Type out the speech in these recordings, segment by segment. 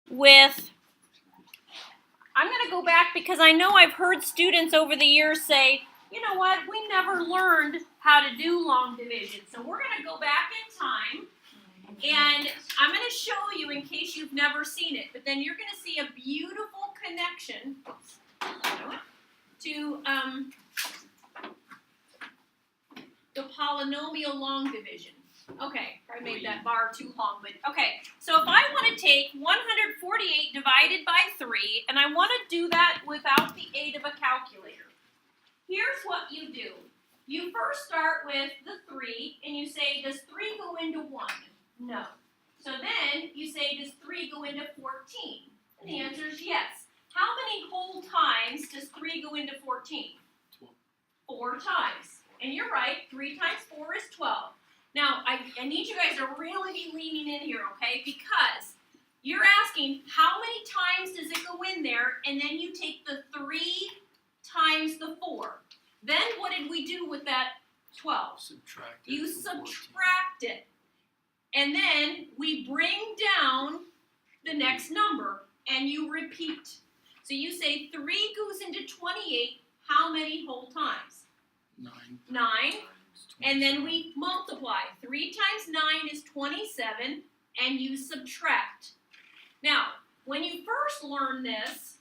with, I'm going to go back because I know I've heard students over the years say, you know what, we never learned how to do long division. So we're going to go back in time, and I'm going to show you in case you've never seen it, but then you're going to see a beautiful connection to the polynomial long division. Okay, I made that bar too long, but okay. So if I want to take 148 divided by 3, and I want to do that without the aid of a calculator, here's what you do. You first start with the 3, and you say, does 3 go into 1? No. So then you say, does 3 go into 14? And the answer is yes. How many whole times does 3 go into 14? 4 times. And you're right, 3 times 4 is 12. Now, I need you guys to really be leaning in here, okay? Because you're asking, how many times does it go in there? And then you take the 3 times the 4. Then what did we do with that 12? Subtract it. You subtract it. And then we bring down the next number, and you repeat. So you say 3 goes into 28, how many whole times? 9. 9. And then we multiply. 3 times 9 is 27, and you subtract. Now, when you first learn this,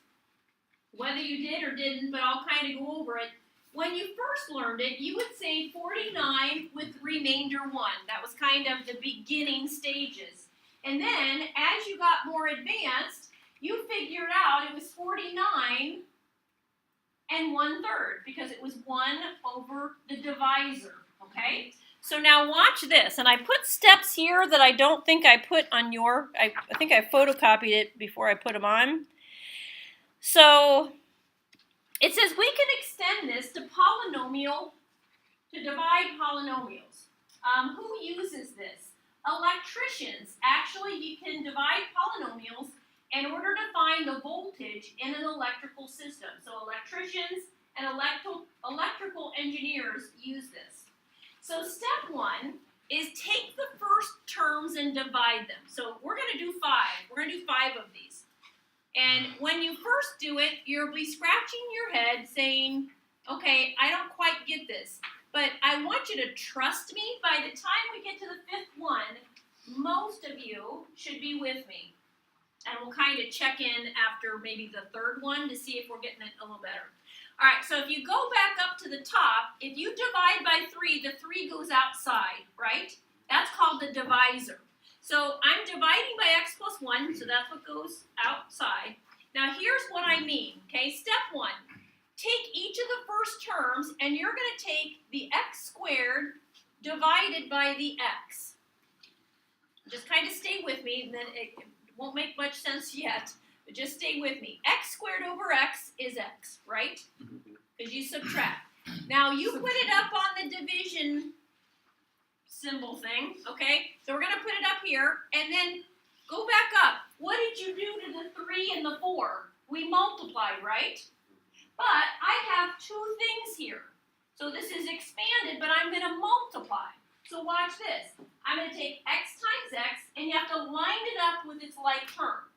whether you did or didn't, but I'll kind of go over it. When you first learned it, you would say 49 with remainder 1. That was kind of the beginning stages. And then, as you got more advanced, you figured out it was 49 and 1/3, because it was 1 over the divisor, okay? So now watch this, and I put steps here that I don't think I put on your, I think I photocopied it before I put them on. So it says we can extend this to polynomial, to divide polynomials. Who uses this? Electricians. Actually, you can divide polynomials in order to find the voltage in an electrical system. So electricians and electrical engineers use this. So step 1 is take the first terms and divide them. So we're going to do 5. We're going to do 5 of these. And when you first do it, you'll be scratching your head saying, okay, I don't quite get this. But I want you to trust me. By the time we get to the 5th one, most of you should be with me. And we'll kind of check in after maybe the 3rd one to see if we're getting it a little better. All right, so if you go back up to the top, if you divide by 3, the 3 goes outside, right? That's called the divisor. So I'm dividing by x plus 1, so that's what goes outside. Now here's what I mean, okay? Step 1, take each of the first terms, and you're going to take the x squared divided by the x. Just kind of stay with me, and then it won't make much sense yet, but just stay with me. X squared over x is x, right? Because you subtract. Now you put it up on the division symbol thing, okay? So we're going to put it up here, and then go back up. What did you do to the 3 and the 4? We multiplied, right? But I have 2 things here. So this is expanded, but I'm going to multiply. So watch this. I'm going to take x times x, and you have to line it up with its like term.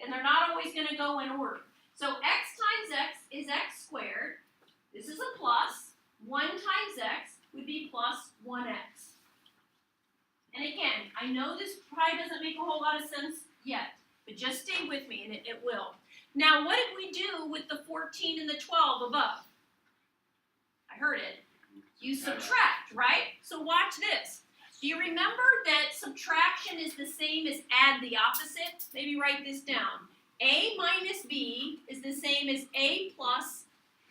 And they're not always going to go in order. So x times x is x squared. This is a plus. 1 times x would be plus 1x. And again, I know this probably doesn't make a whole lot of sense yet, but just stay with me, and it will. Now, what did we do with the 14 and the 12 above? I heard it. You subtract, right? So watch this. Do you remember that subtraction is the same as add the opposite? Maybe write this down. A minus B is the same as A plus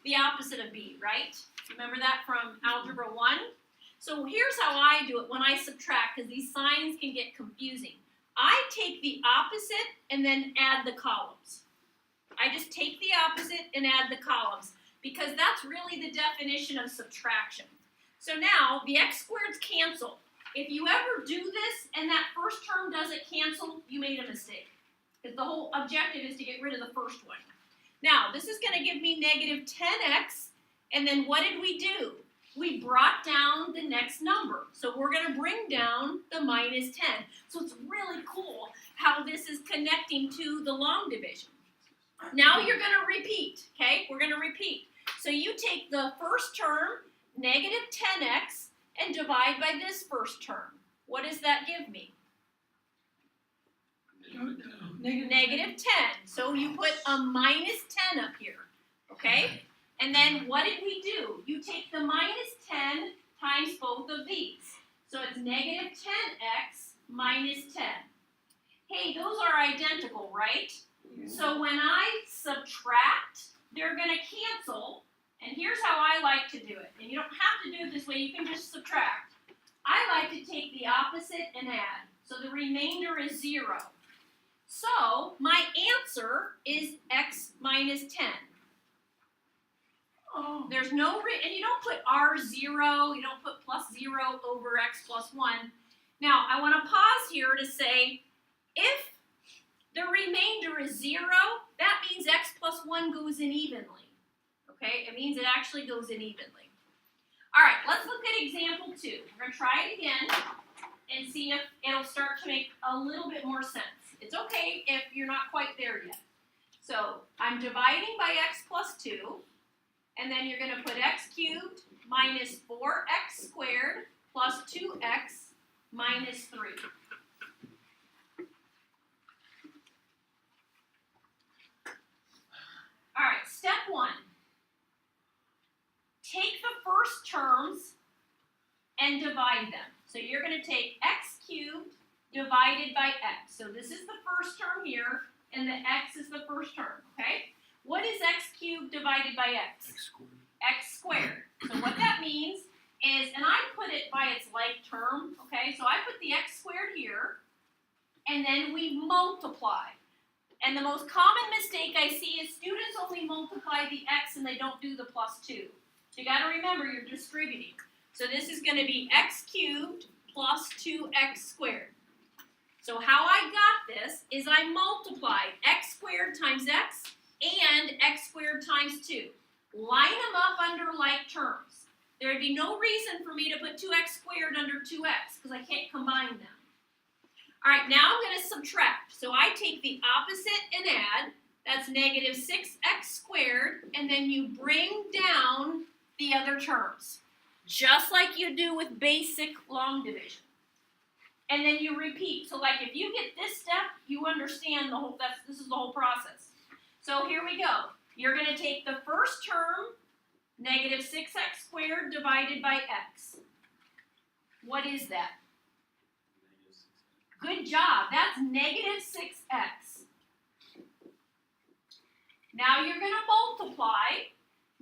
the opposite of B, right? Remember that from Algebra 1? So here's how I do it when I subtract, because these signs can get confusing. I take the opposite and then add the columns. I just take the opposite and add the columns, because that's really the definition of subtraction. So now the x squareds cancel. If you ever do this and that first term doesn't cancel, you made a mistake. Because the whole objective is to get rid of the first one. Now, this is going to give me negative 10x, and then what did we do? we brought down the next number. So we're going to bring down the -10. So it's really cool how this is connecting to the long division. Now you're going to repeat, okay? We're going to repeat. So you take the first term, -10x, and divide by this first term. What does that give me? -10. So you put a -10 up here, okay? And then what did we do? You take the -10 times both of these. So it's -10x minus 10. Hey, those are identical, right? Yeah. So when I subtract, they're going to cancel. And here's how I like to do it. And you don't have to do it this way. You can just subtract. I like to take the opposite and add. So the remainder is 0. So my answer is x minus 10. Oh. There's no, and you don't put r0, you don't put +0 over x plus 1. Now, I want to pause here to say, if the remainder is 0, that means x plus 1 goes in evenly. Okay, it means it actually goes in evenly. All right, let's look at example 2. We're going to try it again and see if it'll start to make a little bit more sense. It's okay if you're not quite there yet. So I'm dividing by x plus 2, and then you're going to put x cubed minus 4x squared plus 2x minus 3. All right, step 1. Take the first terms and divide them. So you're going to take x cubed divided by x. So this is the first term here, and the x is the first term, okay? What is x cubed divided by x? X squared. X squared. So what that means is, and I put it by its like term, okay? So I put the x squared here, and then we multiply. And the most common mistake I see is students only multiply the x and they don't do the plus 2. So you got to remember you're distributing. So this is going to be x cubed plus 2x squared. So how I got this is I multiplied x squared times x and x squared times 2. Line them up under like terms. There would be no reason for me to put 2x squared under 2x because I can't combine them. All right, now I'm going to subtract. So I take the opposite and add. That's -6x squared, and then you bring down the other terms, just like you do with basic long division. And then you repeat. So like if you get this step, you understand the whole, this is the whole process. So here we go. You're going to take the first term, -6x squared divided by x. What is that? Good job. That's -6x. Now you're going to multiply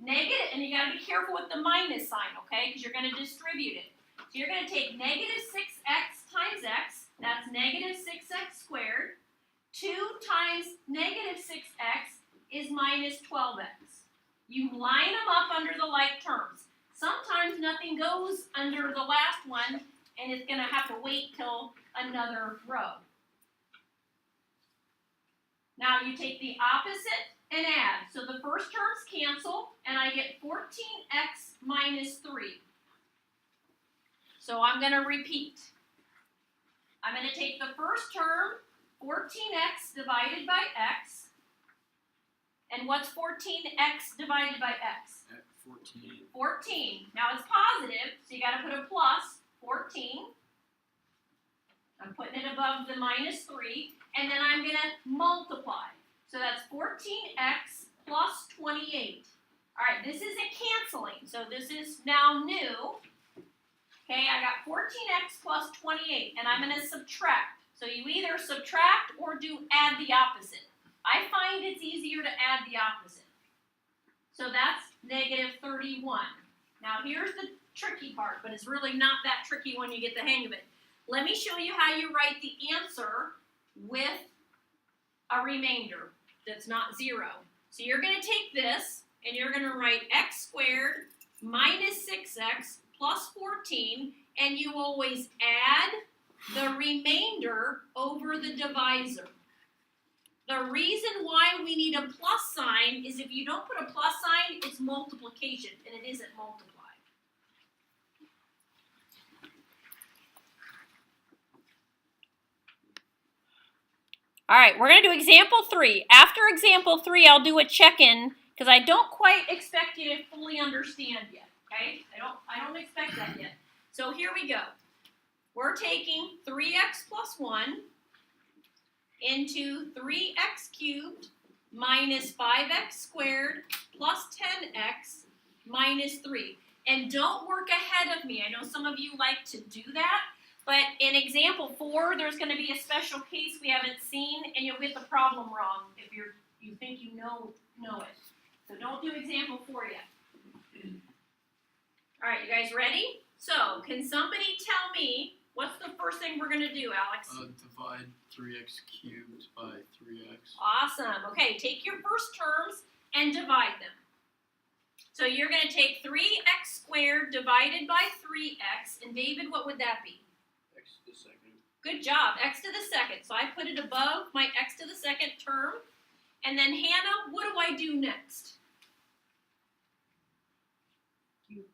and you got to be careful with the minus sign, okay? Because you're going to distribute it. So you're going to take -6x times x. That's -6x squared. 2 times -6x is -12x. You line them up under the like terms. Sometimes nothing goes under the last one, and it's going to have to wait till another row. Now you take the opposite and add. So the first terms cancel, and I get 14x minus 3. So I'm going to repeat. I'm going to take the first term, 14x divided by x. And what's 14x divided by x? 14. 14. Now it's positive, so you got to put a plus, 14. I'm putting it above the -3, and then I'm going to multiply. So that's 14x plus 28. All right, this isn't canceling, so this is now new. Okay, I got 14x plus 28, and I'm going to subtract. So you either subtract or do add the opposite. I find it's easier to add the opposite. So that's -31. Now here's the tricky part, but it's really not that tricky when you get the hang of it. Let me show you how you write the answer with a remainder that's not 0. So you're going to take this, and you're going to write x squared minus 6x plus 14, and you always add the remainder over the divisor. The reason why we need a plus sign is if you don't put a plus sign, it's multiplication, and it isn't multiplied. All right, we're going to do example 3. After example 3, I'll do a check-in because I don't quite expect you to fully understand yet, okay? I don't expect that yet. So here we go. We're taking 3x plus 1 into 3x cubed minus 5x squared plus 10x minus 3. And don't work ahead of me. I know some of you like to do that. But in example 4, there's going to be a special case we haven't seen, and you'll get the problem wrong if you think you know it. So don't do example 4 yet. All right, you guys ready? So can somebody tell me what's the first thing we're going to do, Alex? Divide 3x cubed by 3x. Awesome. Okay, take your first terms and divide them. So you're going to take 3x squared divided by 3x, and David, what would that be? X to the second. Good job, x to the second. So I put it above my x to the second term. And then Hannah, what do I do next? You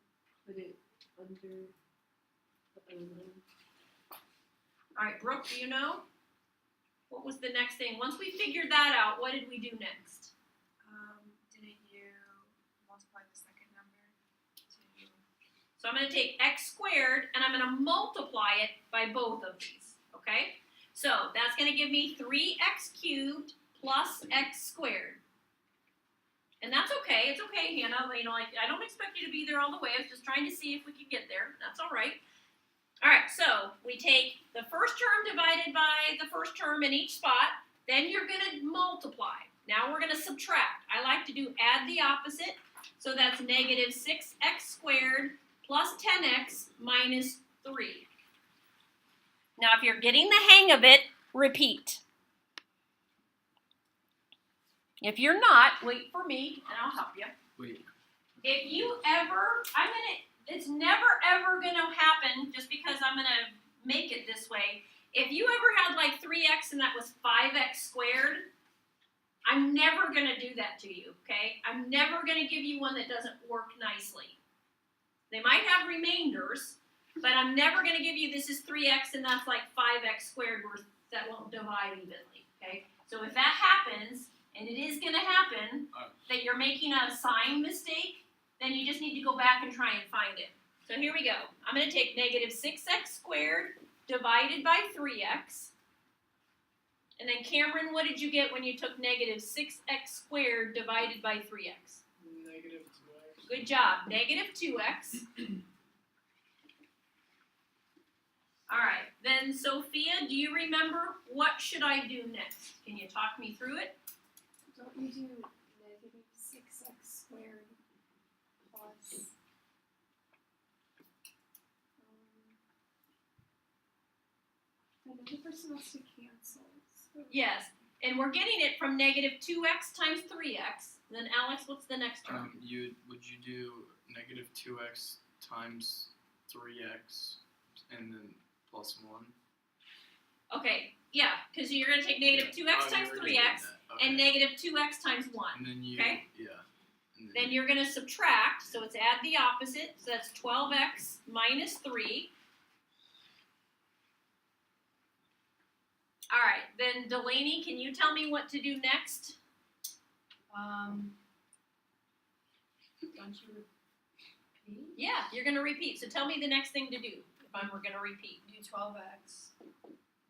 put it under the All right, Brooke, do you know? What was the next thing? Once we figured that out, what did we do next? Didn't you multiply the second number to... So I'm going to take x squared, and I'm going to multiply it by both of these, okay? So that's going to give me 3x cubed plus x squared. And that's okay. It's okay, Hannah. You know, I don't expect you to be there all the way. I was just trying to see if we could get there. That's all right. All right, so we take the first term divided by the first term in each spot. Then you're going to multiply. Now we're going to subtract. I like to do add the opposite. So that's negative 6x squared plus 10x minus 3. Now if you're getting the hang of it, repeat. If you're not, wait for me and I'll help you. Wait. If you ever, it's never ever going to happen just because I'm going to make it this way. If you ever had like 3x and that was 5x squared, I'm never going to do that to you, okay? I'm never going to give you one that doesn't work nicely. They might have remainders, but I'm never going to give you this is 3x and that's like 5x squared where that won't divide evenly, okay? So if that happens, and it is going to happen, that you're making a sign mistake, then you just need to go back and try and find it. So here we go. I'm going to take negative 6x squared divided by 3x. And then Cameron, what did you get when you took negative 6x squared divided by 3x? Negative 2x. Good job. Negative 2x. All right. Then Sophia, do you remember what should I do next? Can you talk me through it? Don't you do negative 6x squared plus... another person has to cancel. So. Yes. And we're getting it from negative 2x times 3x. Then Alex, what's the next term? Would you do negative 2x times 3x and then plus 1? Okay, yeah, because you're going to take negative 2x times 3x and negative 2x times 1. And then you, okay? Yeah. Then you're going to subtract, so it's add the opposite, so that's 12x minus 3. All right, then Delaney, can you tell me what to do next? Don't you repeat? Yeah, you're going to repeat. So tell me the next thing to do if we're going to repeat. Do 12x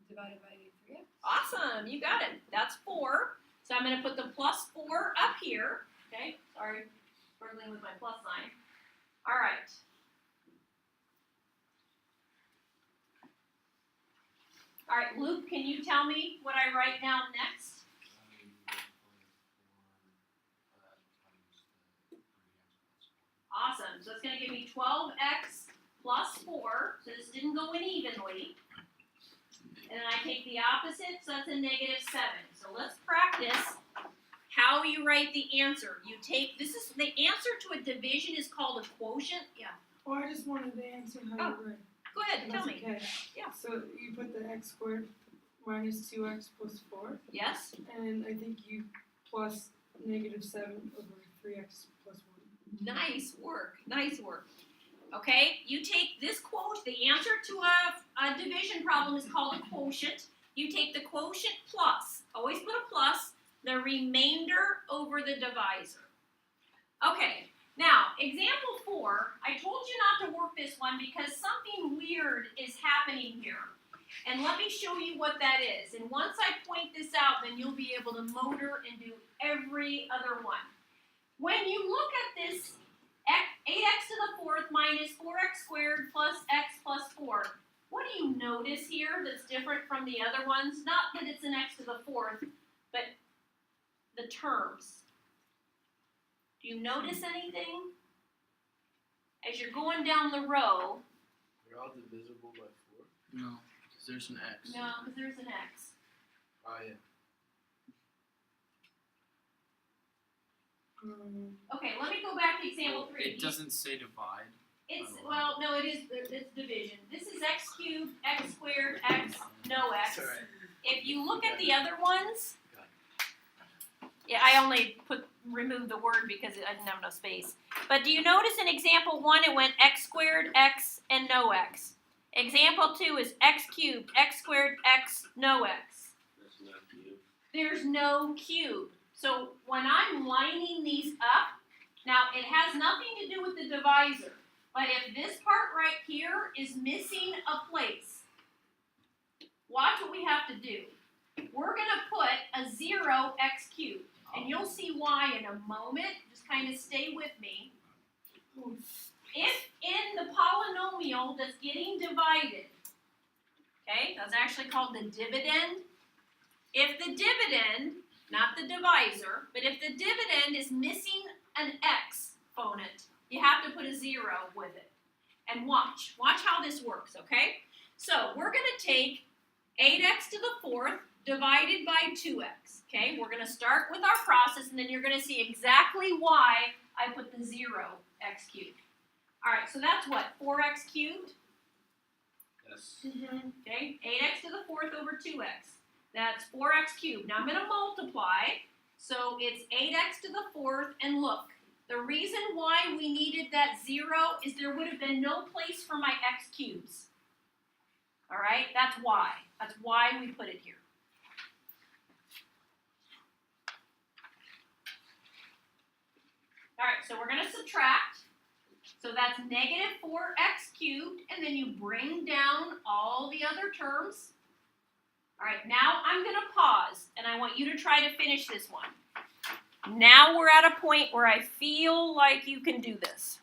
divided by 3x. Awesome, you got it. That's 4. So I'm going to put the plus 4 up here. Okay, sorry, struggling with my plus sign. All right. All right, Luke, can you tell me what I write down next? Awesome, so it's going to give me 12x plus 4, so this didn't go in evenly. And then I take the opposite, so that's a negative 7. So let's practice how you write the answer. You take, this is, the answer to a division is called a quotient. Yeah. Well, I just wanted to answer how you write. Go ahead, tell me. Okay. Yeah. So you put the x squared minus 2x plus 4, Yes? and I think you plus negative 7 over 3x plus 1. Nice work, nice work. Okay, you take this quote, the answer to a division problem is called a quotient. you take the quotient plus, always put a plus, the remainder over the divisor. Okay, now, example 4, I told you not to work this one because something weird is happening here. And let me show you what that is. And once I point this out, then you'll be able to motor and do every other one. When you look at this 8x to the 4th minus 4x squared plus x plus 4, what do you notice here that's different from the other ones? Not that it's an x to the 4th, but the terms. Do you notice anything? As you're going down the row. They're all divisible by 4? No, because there's an x. No, because there's an x. Oh, yeah. Okay, let me go back to example 3. It doesn't say divide. It's, well, no, it is, it's division. This is x cubed, x squared, x, no x. Sorry. If you look at the other ones, yeah, I only removed the word because I didn't have enough space. But do you notice in example 1 it went x squared, x, and no x? Example 2 is x cubed, x squared, x, no x. That's not cube. There's no cube. So when I'm lining these up, now it has nothing to do with the divisor, but if this part right here is missing a place, watch what we have to do. We're going to put a 0 x cubed, and you'll see why in a moment. Just kind of stay with me. If in the polynomial that's getting divided, okay, that's actually called the dividend. If the dividend, not the divisor, but if the dividend is missing an exponent, you have to put a 0 with it. And watch how this works, okay? So we're going to take 8x to the 4th divided by 2x, okay? We're going to start with our process, and then you're going to see exactly why I put the 0 x cubed. All right, so that's what, 4x cubed? Yes. Okay, 8x to the 4th over 2x. That's 4x cubed. Now I'm going to multiply, so it's 8x to the 4th, and look, the reason why we needed that 0 is there would have been no place for my x cubes. All right, that's why. That's why we put it here. All right, so we're going to subtract. So that's negative 4x cubed, and then you bring down all the other terms. All right, now I'm going to pause, and I want you to try to finish this one. Now we're at a point where I feel like you can do this.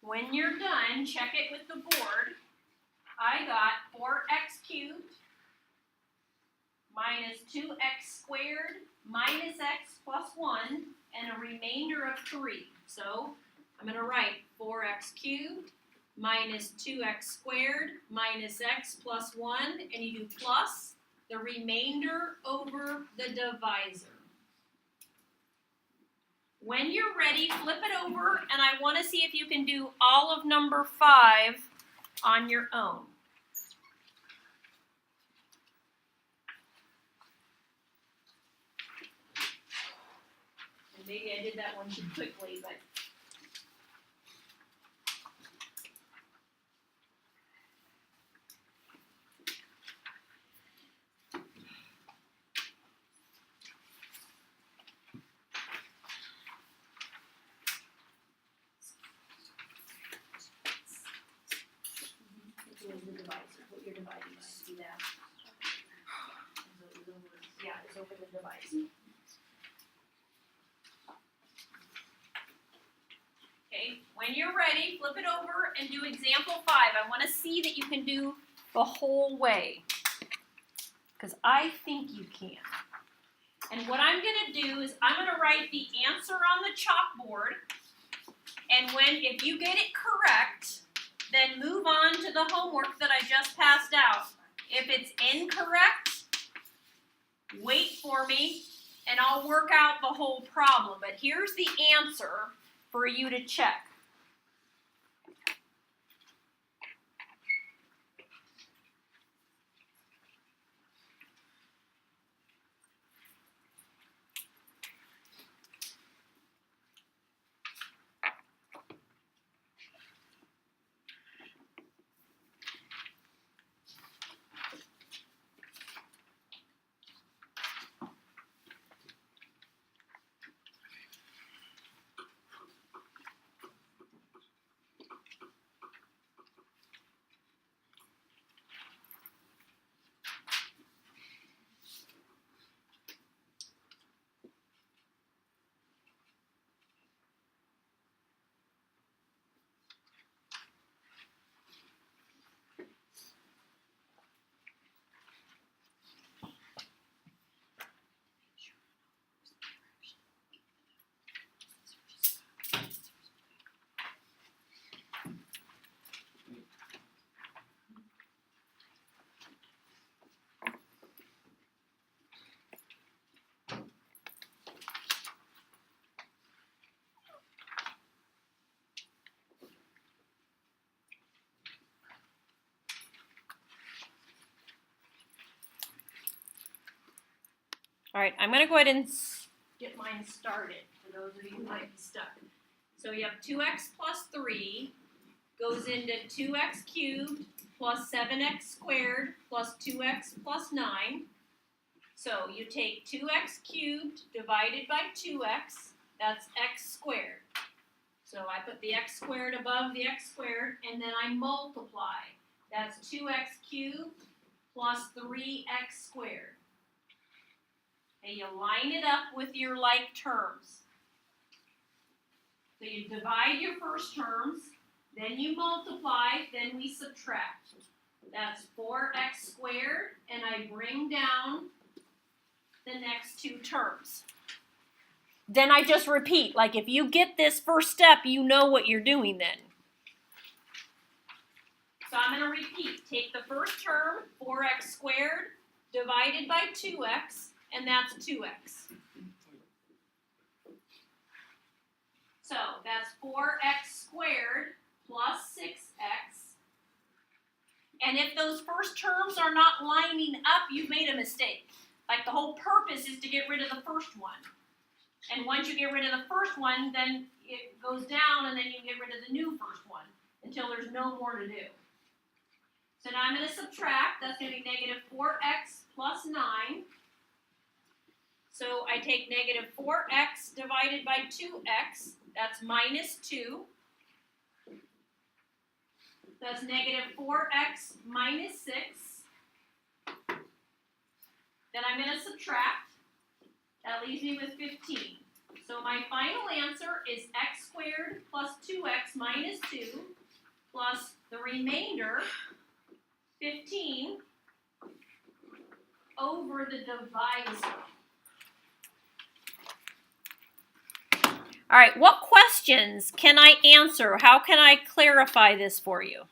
When you're done, check it with the board. I got 4x cubed minus 2x squared minus x plus 1 and a remainder of 3. So I'm going to write 4x cubed minus 2x squared minus x plus 1, and you do plus the remainder over the divisor. When you're ready, flip it over, and I want to see if you can do all of number 5 on your own. And maybe I did that one too quickly, but... the divisor, what you're dividing by, see that? when you're ready, flip it over and do example 5. I want to see that you can do the whole way, because I think you can. And what I'm going to do is I'm going to write the answer on the chalkboard, and if you get it correct, then move on to the homework that I just passed out. If it's incorrect, wait for me, and I'll work out the whole problem. But here's the answer for you to check. All right, I'm going to go ahead and get mine started for those of you who might be stuck. So you have 2x plus 3 goes into 2x cubed plus 7x squared plus 2x plus 9. So you take 2x cubed divided by 2x, that's x squared. So I put the x squared above the x squared, and then I multiply. That's 2x cubed plus 3x squared. And you line it up with your like terms. So you divide your first terms, then you multiply, then we subtract. That's 4x squared, and I bring down the next two terms. Then I just repeat. Like if you get this first step, you know what you're doing then. So I'm going to repeat. Take the first term, 4x squared, divided by 2x. And that's 2x. So that's 4x squared plus 6x. And if those first terms are not lining up, you've made a mistake. Like the whole purpose is to get rid of the first one. And once you get rid of the first one, then it goes down and then you get rid of the new first one until there's no more to do. So now I'm going to subtract. That's going to be negative 4x plus 9. So I take negative 4x divided by 2x, that's minus 2. That's negative 4x minus 6. Then I'm going to subtract. That leaves me with 15. So my final answer is x squared plus 2x minus 2 plus the remainder, 15, over the divisor. All right, what questions can I answer? How can I clarify this for you?